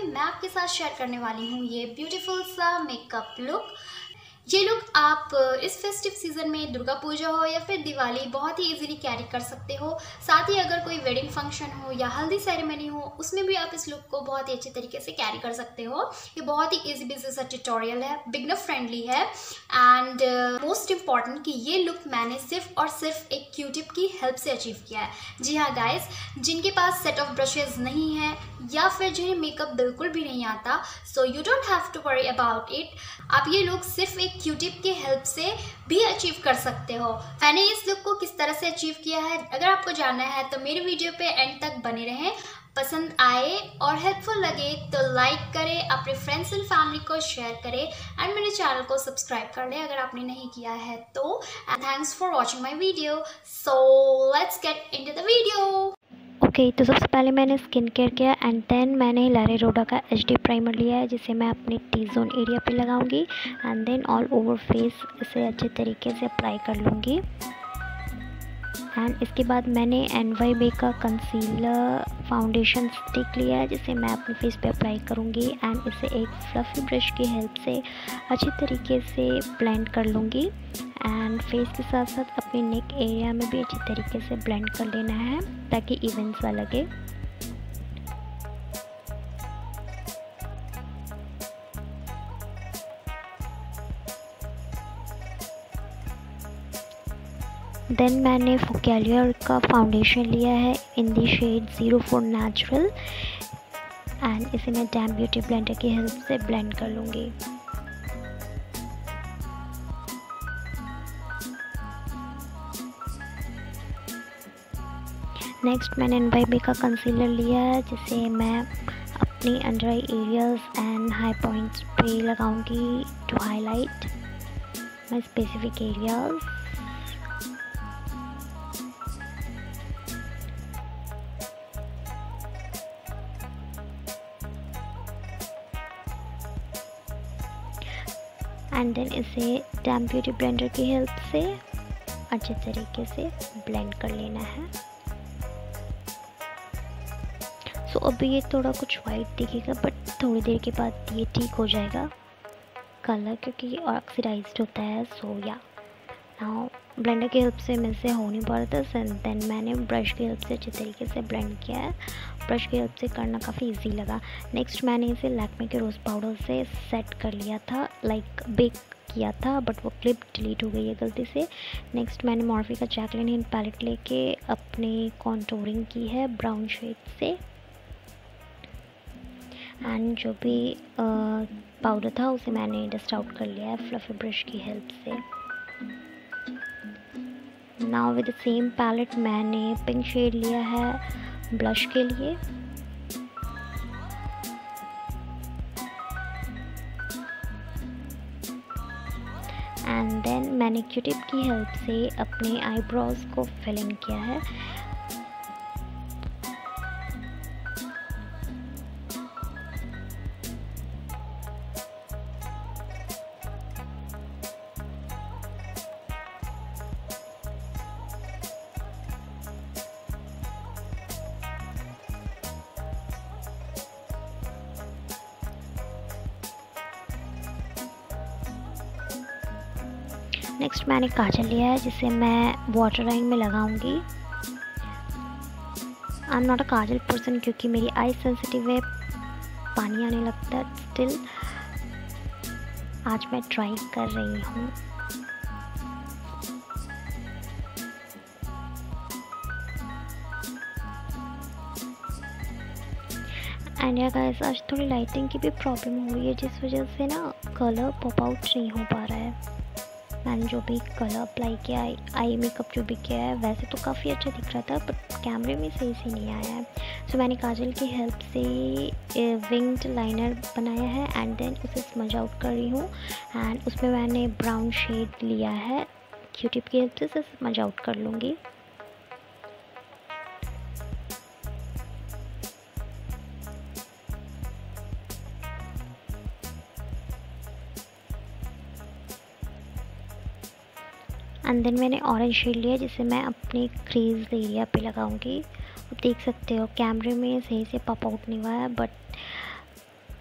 मैं आपके साथ शेयर करने वाली हूँ ये ब्यूटीफुल सा मेकअप लुक। ये लुक आप इस फेस्टिव सीज़न में दुर्गा पूजा हो या फिर दिवाली बहुत ही इजीली कैरी कर सकते हो। साथ ही अगर कोई वेडिंग फंक्शन हो या हल्दी सेरेमनी हो उसमें भी आप इस लुक को बहुत ही अच्छे तरीके से कैरी कर सकते हो। ये बहुत ही इजी बिजी सा ट्यूटोरियल है, बिगनर फ्रेंडली है एंड मोस्ट इम्पॉर्टेंट कि ये लुक मैंने सिर्फ और सिर्फ एक क्यूटिप की हेल्प से अचीव किया है। जी हाँ गाइज, जिनके पास सेट ऑफ ब्रशेज नहीं है या फिर जिन्हें मेकअप बिल्कुल भी नहीं आता, so you don't have to worry about it. आप ये लुक सिर्फ एक क्यूटिप की हेल्प से भी अचीव कर सकते हो। मैंने इस लुक को किस तरह से अचीव किया है अगर आपको जानना है तो मेरे वीडियो पे एंड तक बने रहें। पसंद आए और हेल्पफुल लगे तो लाइक करें, अपने फ्रेंड्स एंड फैमिली को शेयर करें एंड मेरे चैनल को सब्सक्राइब कर लें अगर आपने नहीं किया है तो। And thanks for watching my video. So let's get into the video. Okay, तो सबसे पहले मैंने स्किन केयर किया एंड देन मैंने लारे रोडा का HD प्राइमर लिया है जिसे मैं अपने टी जोन एरिया पे लगाऊंगी and then all over face इसे अच्छे तरीके से अप्लाई कर लूँगी। एंड इसके बाद मैंने NYB का कंसीलर फाउंडेशन स्टिक लिया है जिसे मैं अपने फेस पे अप्लाई करूँगी एंड इसे एक फ्लफ़ी ब्रश की हेल्प से अच्छी तरीके से ब्लेंड कर लूँगी एंड फेस के साथ साथ अपने नेक एरिया में भी अच्छी तरीके से ब्लेंड कर लेना है ताकि इवन सा लगे। देन मैंने फोकैलियर का फाउंडेशन लिया है इन दी शेड 04 नेचुरल एंड इसे मैं डैम ब्यूटी ब्लेंडर की हेल्प से ब्लेंड कर लूँगी। नेक्स्ट मैंने NYB का कंसीलर लिया है जिसे मैं अपनी under eye areas and high points पे लगाऊंगी to highlight my specific areas. And then इसे डैम ब्यूटी ब्लेंडर की हेल्प से अच्छे तरीके से ब्लेंड कर लेना है। सो अभी ये थोड़ा कुछ वाइट दिखेगा बट थोड़ी देर के बाद ये ठीक हो जाएगा कलर क्योंकि ऑक्सीडाइज्ड होता है। सो या नाउ ब्लेंडर की हेल्प से मेरे से हो नहीं पा रहा था एंड देन मैंने ब्रश की हेल्प से अच्छे तरीके से ब्लेंड किया है। ब्रश की हेल्प से करना काफ़ी इजी लगा। नेक्स्ट मैंने इसे लैक्मे के रोज़ पाउडर से सेट कर लिया था, लाइक बेक किया था बट वो क्लिप डिलीट हो गई है गलती से। नेक्स्ट मैंने मॉर्फी का जैकलिन हिल पैलेट लेके अपनी कॉन्टूरिंग की है ब्राउन शेड से एंड जो भी पाउडर था उसे मैंने डस्ट आउट कर लिया है फ्लफी ब्रश की हेल्प से। Now with the same palette मैंने पिंक शेड लिया है ब्लश के लिए एंड देन मैंने क्यूटिप की हेल्प से अपने आईब्रोज को फिल इन किया है। नेक्स्ट मैंने काजल लिया है जिसे मैं वाटर लाइन में लगाऊंगी। I am not a Kajal person क्योंकि मेरी आई सेंसिटिव है, पानी आने लगता है। स्टिल आज मैं ट्राई कर रही हूँ। एंड या गाइस, आज थोड़ी लाइटिंग की भी प्रॉब्लम हो रही है जिस वजह से ना कलर पॉप आउट नहीं हो पा रहा है। मैंने जो भी कलर अप्लाई किया है, आई मेकअप जो भी किया है, वैसे तो काफ़ी अच्छा दिख रहा था बट कैमरे में सही से नहीं आया है। सो मैंने काजल की हेल्प से विंग्ड लाइनर बनाया है एंड देन उसे स्मज आउट कर रही हूँ एंड उसमें मैंने ब्राउन शेड लिया है, क्यूटिप की हेल्प से उसे स्मज आउट कर लूँगी। एंड देन मैंने ऑरेंज शेड लिया जिसे मैं अपने क्रीज एरिया पे लगाऊंगी। आप देख सकते हो कैमरे में सही से पॉप आउट नहीं हुआ है बट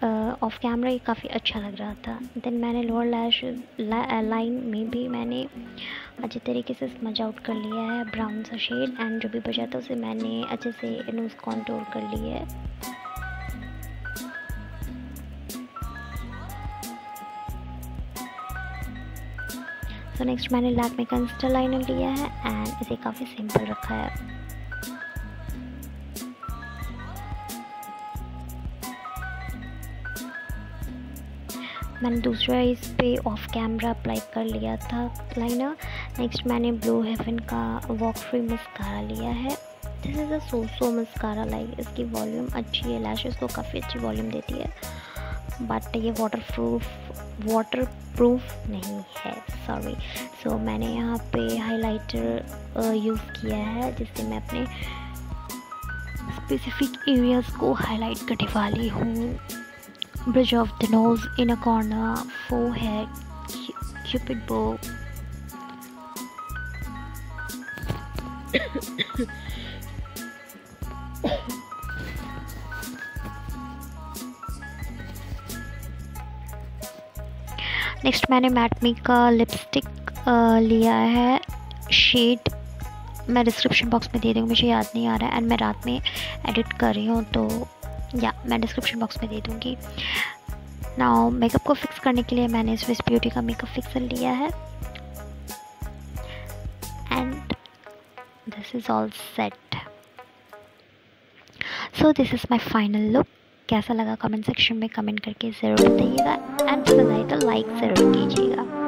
ऑफ कैमरा ये काफ़ी अच्छा लग रहा था। देन मैंने लोअर लैश लाइन में भी मैंने अच्छे तरीके से स्मज आउट कर लिया है ब्राउन सा शेड, एंड जो भी बचा था उसे मैंने अच्छे से नोज़ कॉन्टूर कर लिया है। सो नेक्स्ट मैंने लैक्मे का इंस्टा लाइनर लिया है एंड इसे काफ़ी सिंपल रखा है। मैंने दूसरा इस पे ऑफ कैमरा अप्लाई कर लिया था लाइनर। नेक्स्ट मैंने ब्लू हेवन का वॉक फ्री मस्कारा लिया है। This is a so mascara, like इसकी वॉल्यूम अच्छी है, लैशेस को काफ़ी अच्छी वॉल्यूम देती है, बट ये वाटर प्रूफ नहीं है, सॉरी। सो मैंने यहाँ पे हाइलाइटर यूज़ किया है जिससे मैं अपने स्पेसिफिक एरियाज़ को हाईलाइट करने वाली हूँ। Bridge of the nose, inner corner, forehead, cupid bow. Next मैंने मैटमी का लिपस्टिक लिया है, शेड मैं डिस्क्रिप्शन बॉक्स में दे दूँगी, मुझे याद नहीं आ रहा है, एंड मैं रात में एडिट कर रही हूँ तो या मैं डिस्क्रिप्शन बॉक्स में दे दूँगी। नाउ मेकअप को फिक्स करने के लिए मैंने स्विस ब्यूटी का मेकअप फिक्सर लिया है and this is all set. So this is my final look. कैसा लगा कमेंट सेक्शन में कमेंट करके ज़रूर बताइएगा, एंड पसंद आए तो लाइक ज़रूर कीजिएगा।